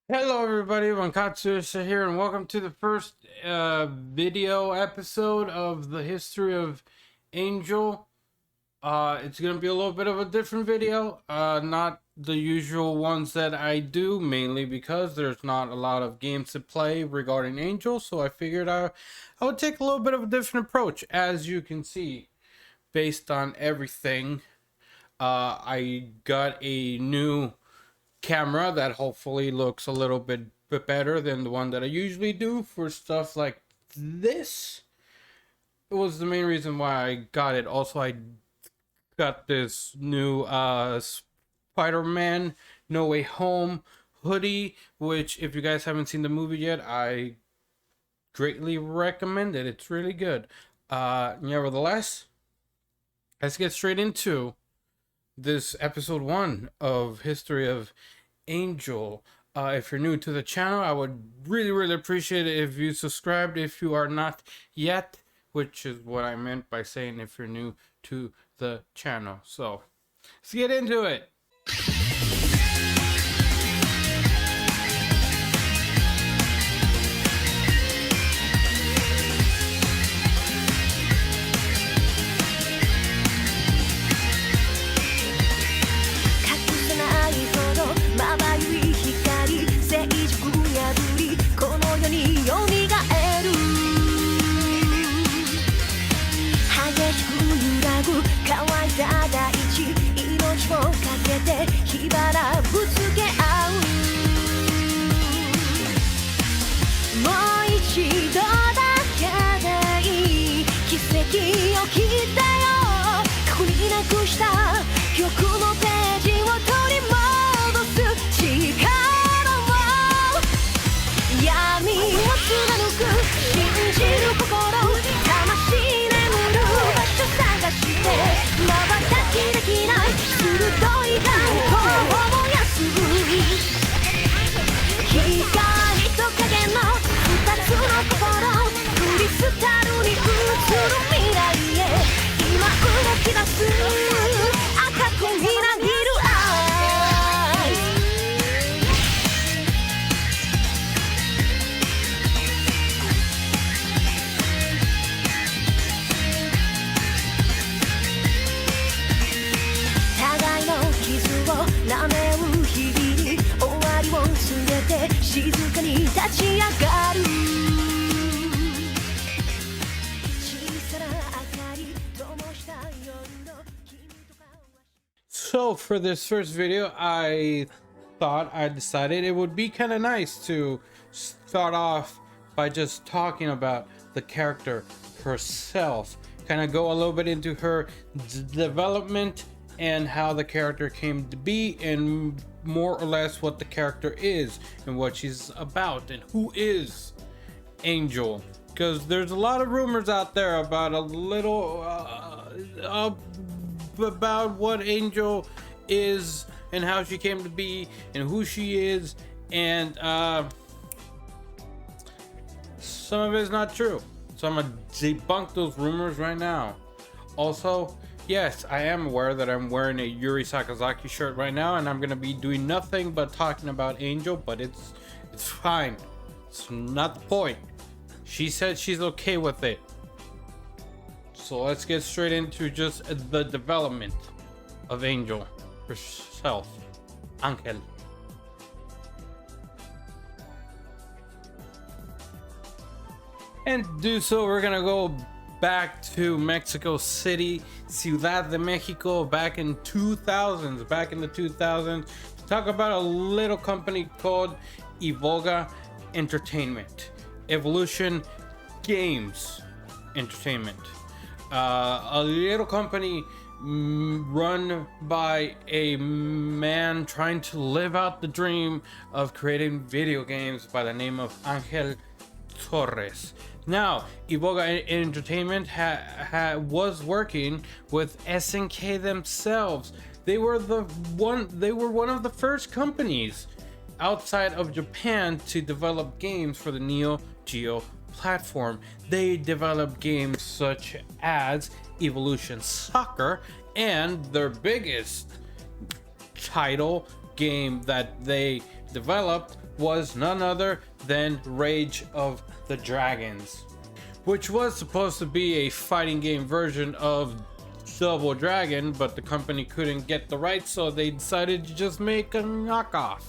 Hello everybody, Bonkotzu here, and welcome to the first video episode of the history of Angel. It's gonna be a little bit of a different video, not the usual ones that I do, mainly because there's not a lot of games to play regarding Angel, so I figured I would take a little bit of a different approach. As you can see, based on everything, I got a new camera that hopefully looks a little bit better than the one that I usually do for stuff like this. It was the main reason why I got it. Also, I got this new Spider-Man No Way Home hoodie, which if you guys haven't seen the movie yet, I greatly recommend it. It's really good. Nevertheless, let's get straight into this episode 1 of History of Angel. If you're new to the channel, I would really appreciate it if you subscribed if you are not yet, which is what I meant by saying if you're new to the channel. So let's get into it. So for this first video, I decided it would be kind of nice to start off by just talking about the character herself, kind of go a little bit into her development and how the character came to be, and more or less what the character is and what she's about and who is Angel, because there's a lot of rumors out there about about what Angel is and how she came to be and who she is, and some of it is not true, so I'm gonna debunk those rumors right now. Also, yes, I am aware that I'm wearing a Yuri Sakazaki shirt right now, and I'm gonna be doing nothing but talking about Angel, but it's fine. It's not the point. She said she's okay with it. So let's get straight into just the development of Angel herself, Angel. And to do so, we're gonna go back to Mexico City, Ciudad de Mexico, back in the 2000s, to talk about a little company called Iboga Entertainment, Evolution Games Entertainment. A little company run by a man trying to live out the dream of creating video games by the name of Angel Torres. Now, Iboga Entertainment was working with SNK themselves. They were one of the first companies outside of Japan to develop games for the Neo Geo platform. They developed games such as Evolution Soccer, and their biggest title game that they developed was none other than Rage of the Dragons, which was supposed to be a fighting game version of Double Dragon, but the company couldn't get the rights, so they decided to just make a knockoff.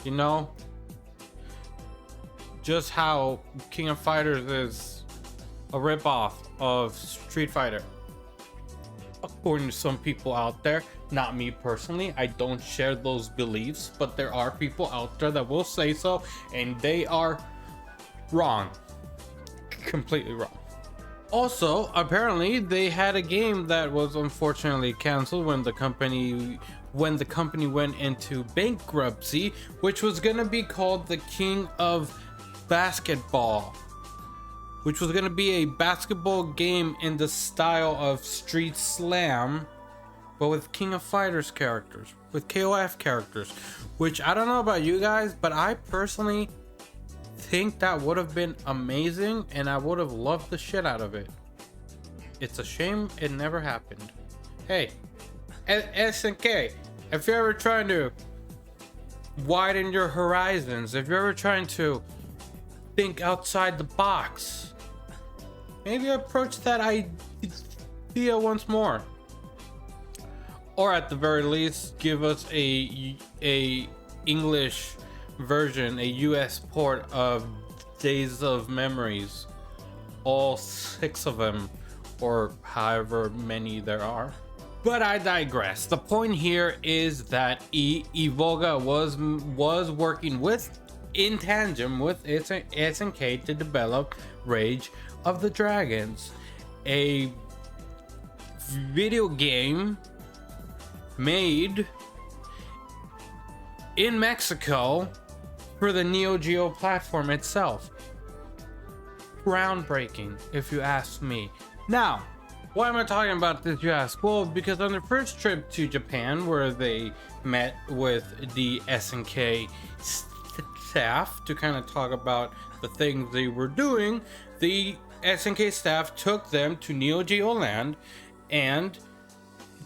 You know? Just how King of Fighters is a ripoff of Street Fighter. According to some people out there, not me personally, I don't share those beliefs, but there are people out there that will say so, and they are wrong. Completely wrong. Also, apparently they had a game that was unfortunately canceled when the company went into bankruptcy, which was gonna be called the King of Basketball, which was gonna be a basketball game in the style of Street Slam, but with King of Fighters characters, with KOF characters, which I don't know about you guys, but I personally think that would have been amazing and I would have loved the shit out of it. It's a shame it never happened. Hey, SNK, if you're ever trying to widen your horizons, if you're ever trying to think outside the box, maybe approach that idea once more, or at the very least give us a English version, a US port of Days of Memories, all 6 of them, or however many there are. But I digress. The point here is that Evoga was working in tandem with SNK to develop Rage of the Dragons, a video game made in Mexico for the Neo Geo platform itself. Groundbreaking, if you ask me. Now, why am I talking about this, you ask? Well, because on their first trip to Japan, where they met with the SNK staff to kind of talk about the things they were doing, the SNK staff took them to Neo Geo Land and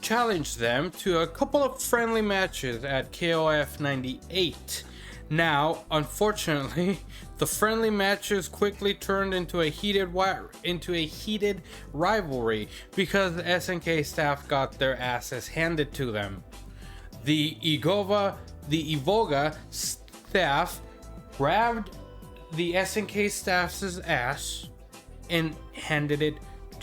challenged them to a couple of friendly matches at KOF 98. Now, unfortunately, the friendly matches quickly turned into a heated rivalry because the SNK staff got their asses handed to them. The Evoga staff grabbed the SNK staff's ass and handed it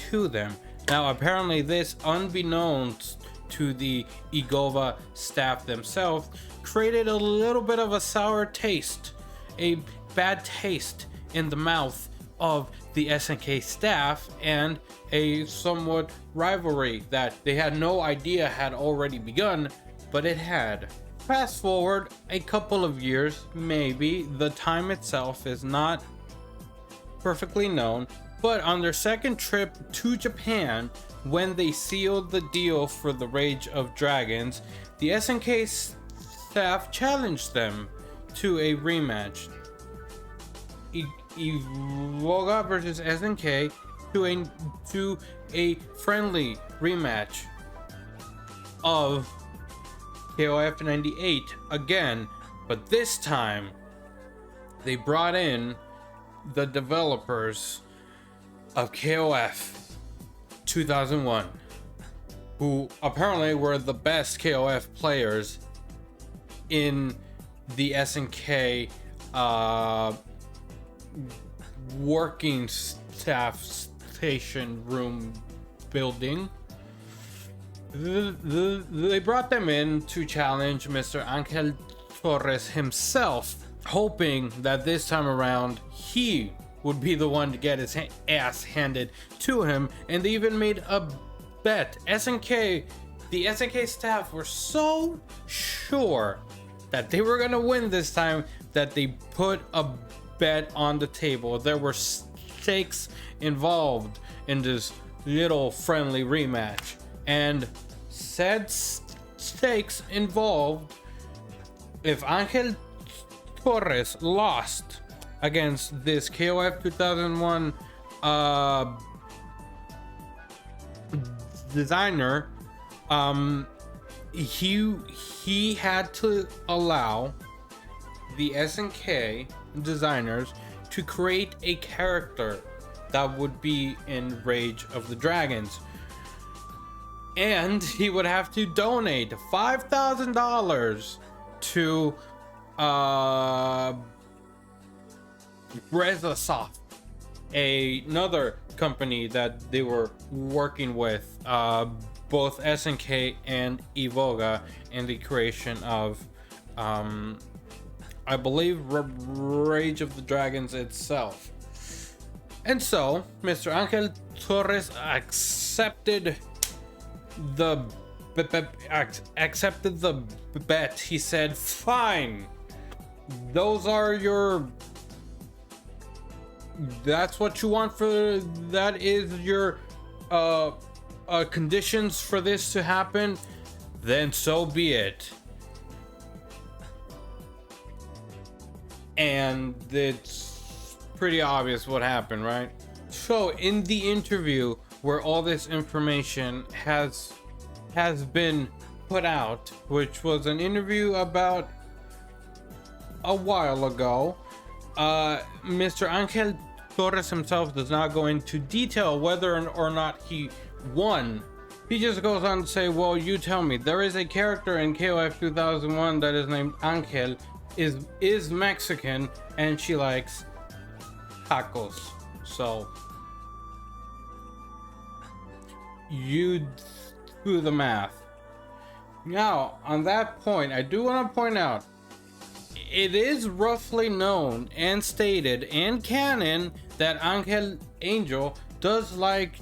to them. Now, apparently this, unbeknownst to the Evoga staff themselves, created a little bit of a sour taste, a bad taste in the mouth of the SNK staff, and a somewhat rivalry that they had no idea had already begun, but it had. Fast forward a couple of years, maybe, the time itself is not perfectly known, but on their second trip to Japan, when they sealed the deal for the Rage of Dragons, the SNK staff challenged them to a rematch. Evoga versus SNK to a friendly rematch of KOF 98 again, but this time they brought in the developers of KOF 2001, who apparently were the best KOF players in the SNK working staff station room building. They brought them in to challenge Mr. Angel Torres himself, hoping that this time around he would be the one to get his ass handed to him, and they even made a bet. The SNK staff were so sure that they were gonna win this time that they put a bet on the table. There were stakes involved in this little friendly rematch, and said stakes involved if Angel Torres lost against this KOF 2001 designer, he had to allow the SNK designers to create a character that would be in Rage of the Dragons. And he would have to donate $5,000 to Rezasoft, another company that they were working with, both SNK and Evoga, in the creation of I believe Rage of the Dragons itself. And so Mr. Angel Torres accepted the bet. He said, fine, those are your, that's what you want, for that is your conditions for this to happen, then so be it. And it's pretty obvious what happened, right? So in the interview where all this information has been put out, which was an interview about a while ago, Mr. Angel Torres himself does not go into detail whether or not he won. He just goes on to say, well, you tell me. There is a character in KOF 2001 that is named Angel, is Mexican, and she likes tacos. So you do the math. Now, on that point, I do want to point out, it is roughly known and stated in canon that Angel does like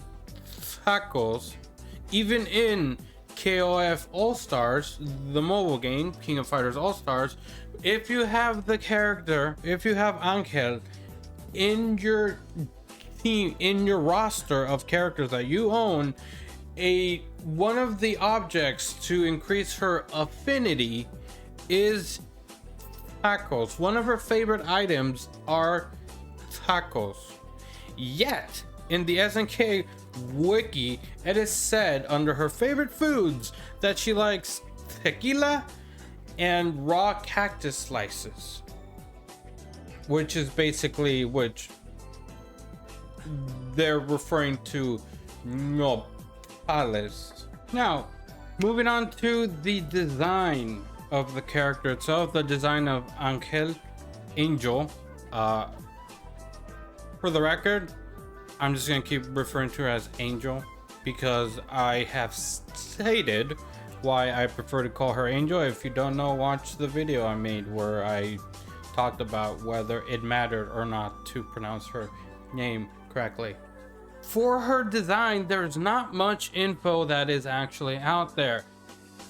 tacos, even in KOF All-Stars, the mobile game, King of Fighters All-Stars. If you have the character, if you have Angel in your team, in your roster of characters that you own, one of the objects to increase her affinity is tacos. One of her favorite items are tacos. Yet in the SNK wiki, it is said under her favorite foods that she likes tequila and raw cactus slices, which is basically, which they're referring to nopales. Now, moving on to the design of the character itself, the design of Angel. For the record, I'm just gonna keep referring to her as Angel because I have stated why I prefer to call her Angel. If you don't know, watch the video I made where I talked about whether it mattered or not to pronounce her name correctly. For her design, there's not much info that is actually out there.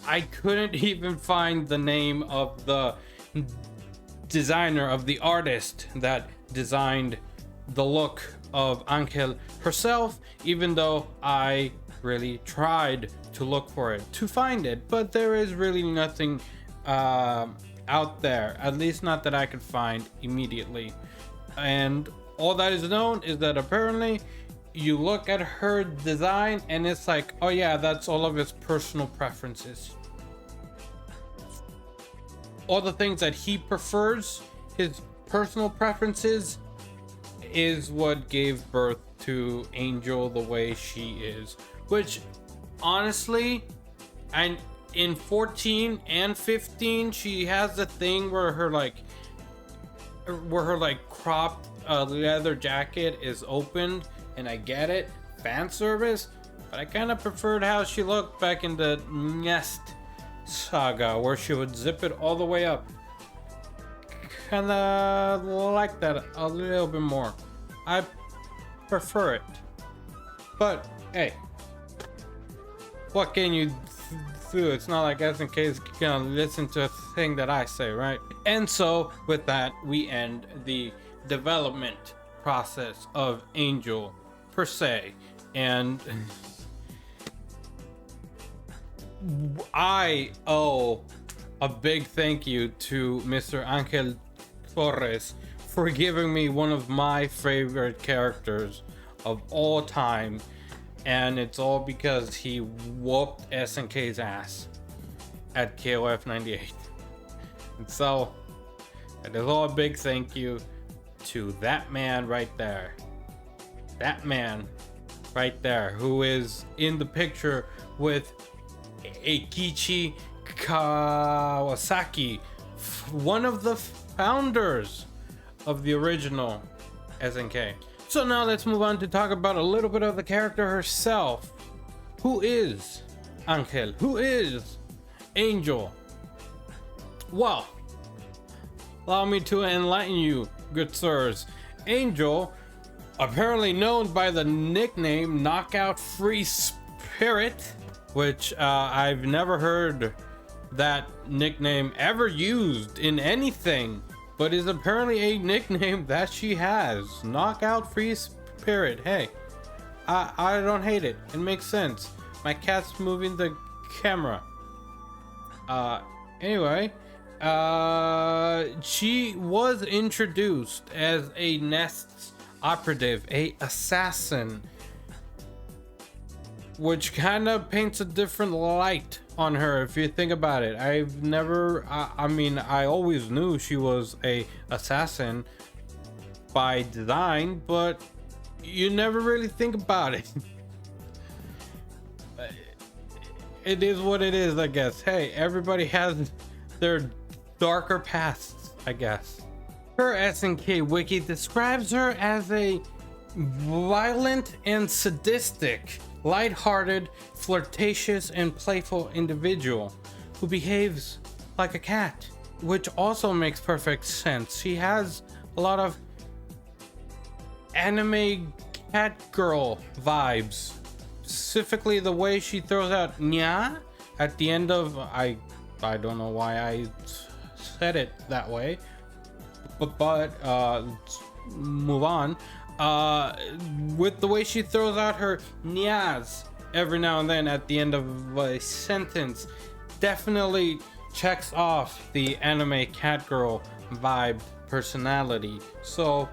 I couldn't even find the name of the designer, of the artist that designed the look of Angel herself, even though I really tried to look for it, to find it, but there is really nothing out there, at least not that I could find immediately. And all that is known is that apparently you look at her design and it's like, oh yeah, that's all of his personal preferences. All the things that he prefers, his personal preferences, is what gave birth to Angel the way she is. Which, honestly, and in 14 and 15, she has the thing where her cropped leather jacket is opened, and I get it, fan service, but I kind of preferred how she looked back in the Nest saga, where she would zip it all the way up. Kind of like that a little bit more. I prefer it, but hey, what can you do? It's not like SNK is gonna listen to a thing that I say, right? And so with that, we end the development process of Angel per se, and I owe a big thank you to Mr. Angel Torres for giving me one of my favorite characters of all time, and it's all because he whooped SNK's ass at KOF 98. And so It is all a big thank you to that man right there. That man right there, who is in the picture with Eikichi Kawasaki, one of the founders of the original SNK. So now let's move on to talk about a little bit of the character herself. Who is Angel? Who is Angel? Well, allow me to enlighten you, good sirs. Angel, apparently known by the nickname Knockout Free Spirit, which I've never heard that nickname ever used in anything, but is apparently a nickname that she has. Knockout Free Spirit. Hey, I don't hate it. It makes sense. My cat's moving the camera. Anyway, she was introduced as a Nest operative, a assassin, which kind of paints a different light on her if you think about it. I've never, I mean, I always knew she was a assassin by design, but you never really think about it. It is what it is, I guess. Hey, everybody has their darker pasts, I guess. Her SNK wiki describes her as a violent and sadistic, lighthearted, flirtatious, and playful individual who behaves like a cat, which also makes perfect sense. She has a lot of anime cat girl vibes. Specifically the way she throws out nya at the end of, I don't know why I said it that way, but let's move on. With the way she throws out her nyas every now and then at the end of a sentence, definitely checks off the anime cat girl vibe personality. So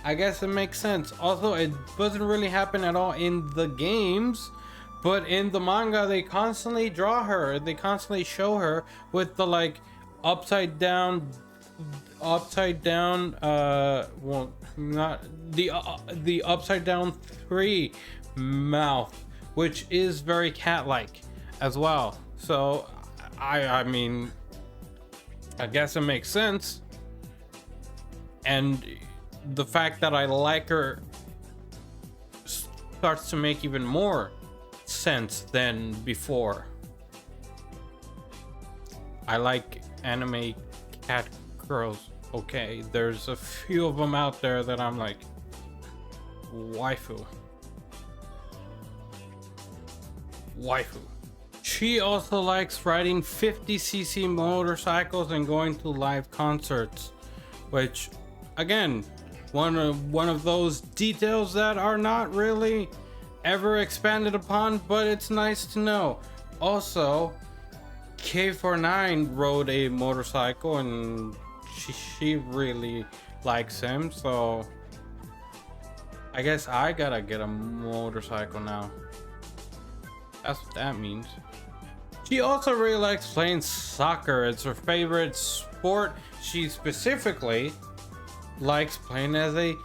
I guess it makes sense. Also, it doesn't really happen at all in the games, but in the manga they constantly draw her, they constantly show her with the like upside down well, not the upside down 3 mouth, which is very cat-like as well. So I mean, I guess it makes sense. And the fact that I like her starts to make even more sense than before. I like anime cat girls. Okay, there's a few of them out there that I'm like, waifu. She also likes riding 50cc motorcycles and going to live concerts, which again, one of those details that are not really ever expanded upon, but it's nice to know. Also, K49 rode a motorcycle and she really likes him, so I guess I gotta get a motorcycle now. That's what that means. She also really likes playing soccer. It's her favorite sport. She specifically likes playing as a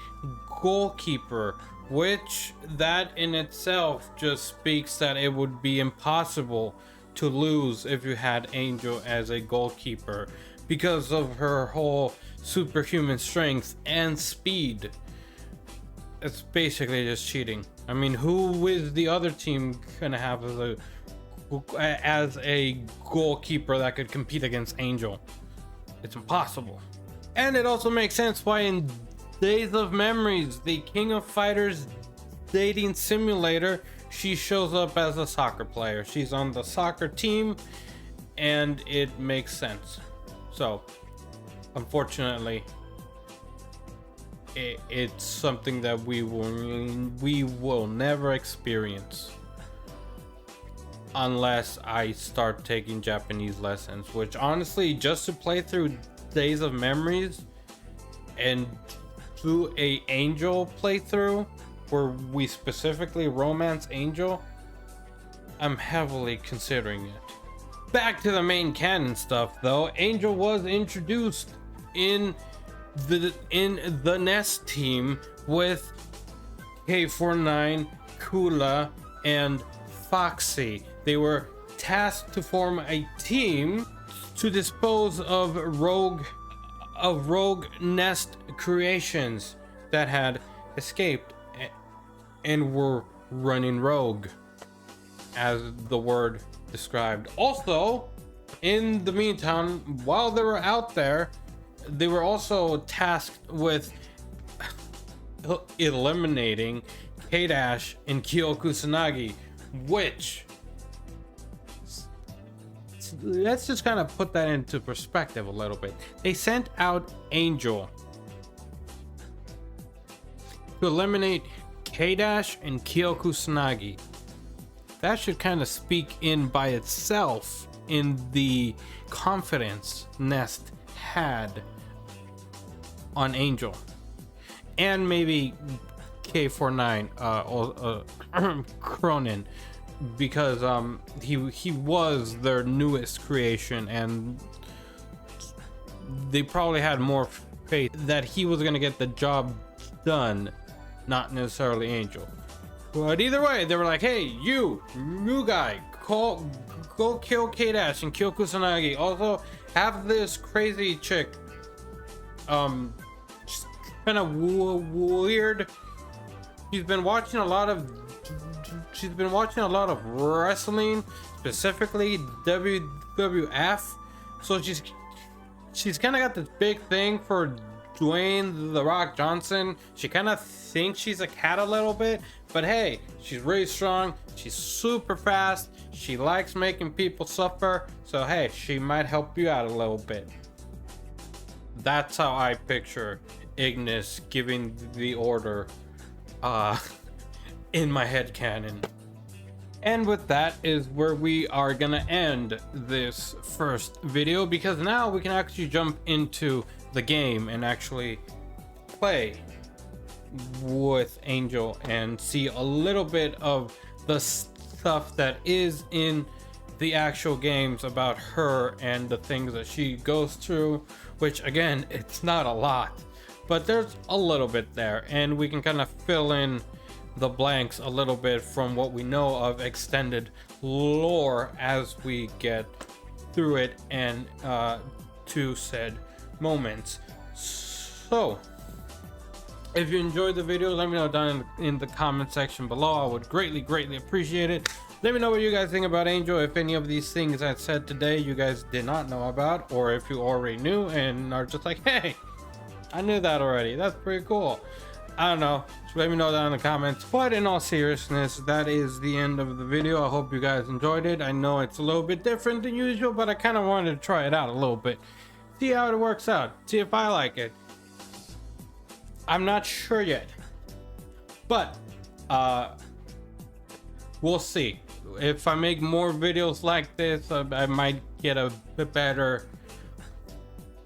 goalkeeper, which that in itself just speaks that it would be impossible to lose if you had Angel as a goalkeeper because of her whole superhuman strength and speed. It's basically just cheating. I mean, who is the other team gonna have as a goalkeeper that could compete against Angel? It's impossible. And it also makes sense why in Days of Memories, the King of Fighters dating simulator, she shows up as a soccer player. She's on the soccer team, and it makes sense. So, unfortunately, it's something that we will never experience unless I start taking Japanese lessons, which honestly, just to play through Days of Memories and do a Angel playthrough where we specifically romance Angel, I'm heavily considering it. Back to the main canon stuff though. Angel was introduced in in the Nest team with K49, Kula, and Foxy. They were tasked to form a team to dispose of rogue Nest creations that had escaped and were running rogue, as the word described. Also, in the meantime, while they were out there, they were also tasked with eliminating K-Dash and Kyo Kusanagi, which, let's just kind of put that into perspective a little bit. They sent out Angel to eliminate K-Dash and Kyo Kusanagi. That should kind of speak in by itself in the confidence Nest had on Angel, and maybe K49 Cronin, because he was their newest creation, and they probably had more faith that he was gonna get the job done, not necessarily Angel. But either way, they were like, hey, you new guy, go kill K-Dash and kill Kusanagi. Also have this crazy chick, just kind of weird. She's been watching a lot of wrestling, specifically WWF. So she's kind of got this big thing for Dwayne The Rock Johnson. She kind of thinks she's a cat a little bit, but hey, she's really strong. She's super fast. She likes making people suffer. So hey, she might help you out a little bit. That's how I picture Ignis giving the order in my head canon. And with that is where we are gonna end this first video, because now we can actually jump into the game and actually play with Angel and see a little bit of the stuff that is in the actual games about her and the things that she goes through, which again, it's not a lot, but there's a little bit there, and we can kind of fill in the blanks a little bit from what we know of extended lore as we get through it and to said moments. So if you enjoyed the video, let me know down in the comment section below. I would greatly appreciate it. Let me know what you guys think about Angel. If any of these things I said today you guys did not know about, or if you already knew and are just like, hey, I knew that already, that's pretty cool. I don't know, just let me know down in the comments. But in all seriousness, that is the end of the video. I hope you guys enjoyed it. I know it's a little bit different than usual, but I kind of wanted to try it out a little bit, see how it works out, see if I like it. I'm not sure yet, but we'll see. If I make more videos like this, I might get a bit better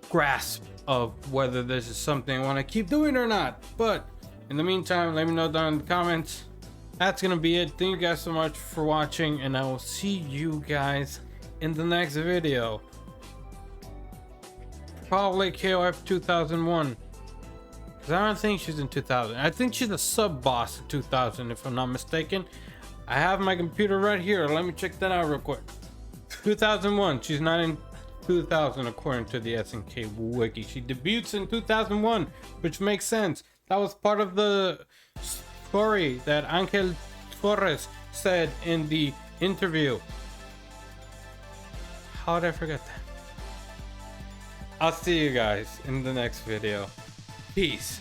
grasp of whether this is something I want to keep doing or not. But in the meantime, let me know down in the comments. That's gonna be it. Thank you guys so much for watching, and I will see you guys in the next video. Probably KOF 2001. Because I don't think she's in 2000. I think she's a sub boss in 2000, if I'm not mistaken. I have my computer right here. Let me check that out real quick. 2001. She's not in 2000 according to the SNK wiki. She debuts in 2001, which makes sense. That was part of the story that Angel Torres said in the interview. How did I forget that? I'll see you guys in the next video. Peace.